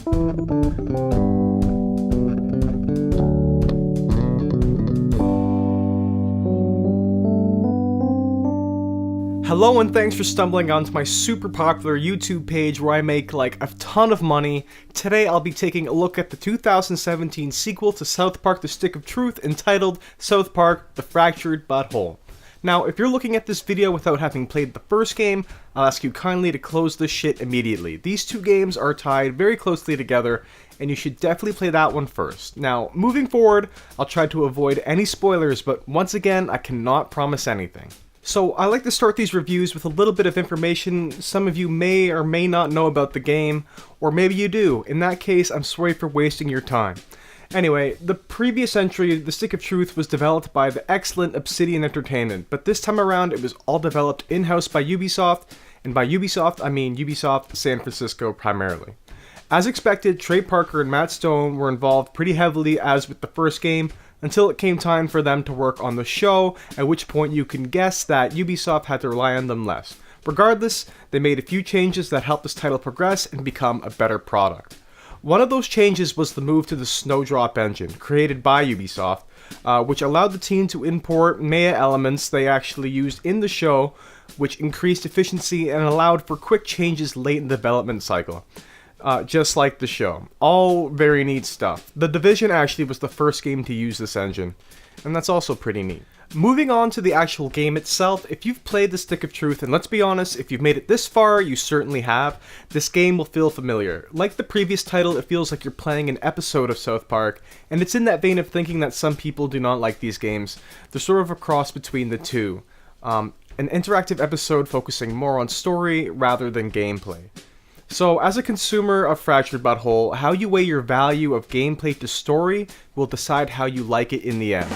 Hello and thanks for stumbling onto my super popular YouTube page where I make like a ton of money. Today I'll be taking a look at the 2017 sequel to South Park: The Stick of Truth entitled South Park: The Fractured Butthole. Now, if you're looking at this video without having played the first game, I'll ask you kindly to close this shit immediately. These two games are tied very closely together, and you should definitely play that one first. Now, moving forward, I'll try to avoid any spoilers, but once again, I cannot promise anything. So, I like to start these reviews with a little bit of information some of you may or may not know about the game, or maybe you do. In that case, I'm sorry for wasting your time. Anyway, the previous entry, The Stick of Truth, was developed by the excellent Obsidian Entertainment, but this time around it was all developed in-house by Ubisoft, and by Ubisoft I mean Ubisoft San Francisco primarily. As expected, Trey Parker and Matt Stone were involved pretty heavily as with the first game, until it came time for them to work on the show, at which point you can guess that Ubisoft had to rely on them less. Regardless, they made a few changes that helped this title progress and become a better product. One of those changes was the move to the Snowdrop engine, created by Ubisoft, which allowed the team to import Maya elements they actually used in the show, which increased efficiency and allowed for quick changes late in the development cycle. Just like the show. All very neat stuff. The Division actually was the first game to use this engine, and that's also pretty neat. Moving on to the actual game itself, if you've played The Stick of Truth, and let's be honest, if you've made it this far, you certainly have, this game will feel familiar. Like the previous title, it feels like you're playing an episode of South Park, and it's in that vein of thinking that some people do not like these games. They're sort of a cross between the two. An interactive episode focusing more on story rather than gameplay. So, as a consumer of Fractured Butthole, how you weigh your value of gameplay to story will decide how you like it in the end.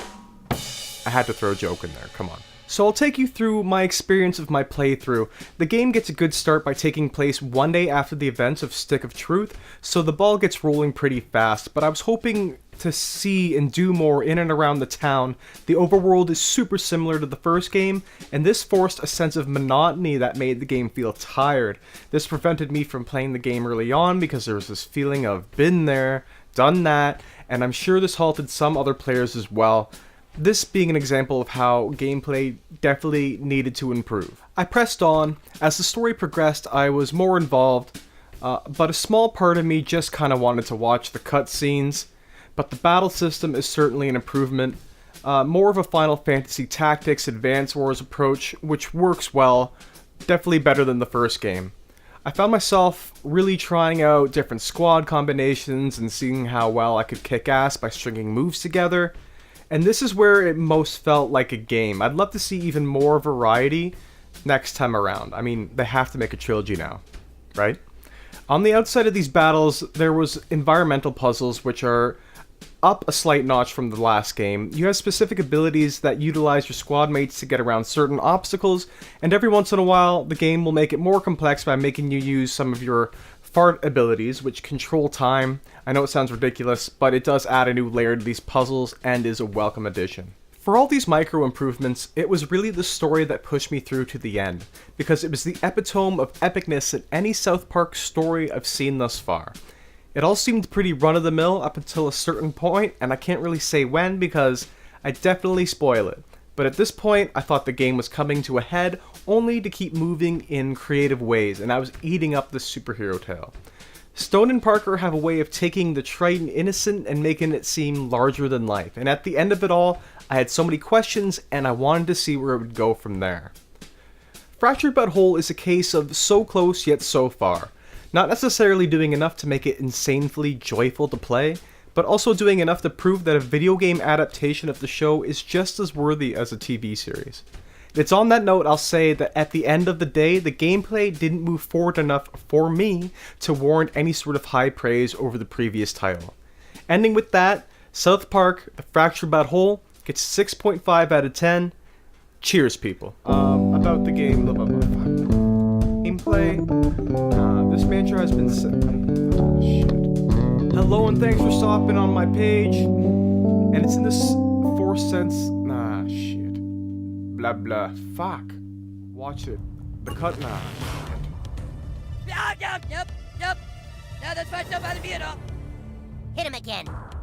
I had to throw a joke in there, come on. So I'll take you through my experience of my playthrough. The game gets a good start by taking place one day after the events of Stick of Truth, so the ball gets rolling pretty fast, but I was hoping to see and do more in and around the town. The overworld is super similar to the first game, and this forced a sense of monotony that made the game feel tired. This prevented me from playing the game early on because there was this feeling of been there, done that, and I'm sure this halted some other players as well. This being an example of how gameplay definitely needed to improve. I pressed on. As the story progressed, I was more involved, but a small part of me just kind of wanted to watch the cutscenes. But the battle system is certainly an improvement. More of a Final Fantasy Tactics Advance Wars approach, which works well, definitely better than the first game. I found myself really trying out different squad combinations and seeing how well I could kick ass by stringing moves together. And this is where it most felt like a game. I'd love to see even more variety next time around. I mean, they have to make a trilogy now, right? On the outside of these battles, there was environmental puzzles, which are up a slight notch from the last game. You have specific abilities that utilize your squad mates to get around certain obstacles, and every once in a while, the game will make it more complex by making you use some of your fart abilities, which control time. I know it sounds ridiculous, but it does add a new layer to these puzzles and is a welcome addition. For all these micro improvements, it was really the story that pushed me through to the end, because it was the epitome of epicness in any South Park story I've seen thus far. It all seemed pretty run-of-the-mill up until a certain point, and I can't really say when because I definitely spoil it. But at this point, I thought the game was coming to a head only to keep moving in creative ways, and I was eating up this superhero tale. Stone and Parker have a way of taking the trite and innocent and making it seem larger than life, and at the end of it all, I had so many questions, and I wanted to see where it would go from there. Fractured Butthole is a case of so close yet so far. Not necessarily doing enough to make it insanely joyful to play, but also doing enough to prove that a video game adaptation of the show is just as worthy as a TV series. It's on that note I'll say that at the end of the day, the gameplay didn't move forward enough for me to warrant any sort of high praise over the previous title. Ending with that, South Park: The Fractured Butthole gets 6.5 out of 10. Cheers, people. About the game, blah blah blah. Gameplay. This mantra has been set. Oh, shit. Hello and thanks for stopping on my page. And it's in this 4 cents. Nah, shit. Blah blah. Fuck. Watch it. The cut. Nah. Yep. Ja, das war doch mal wieder. Hit him again.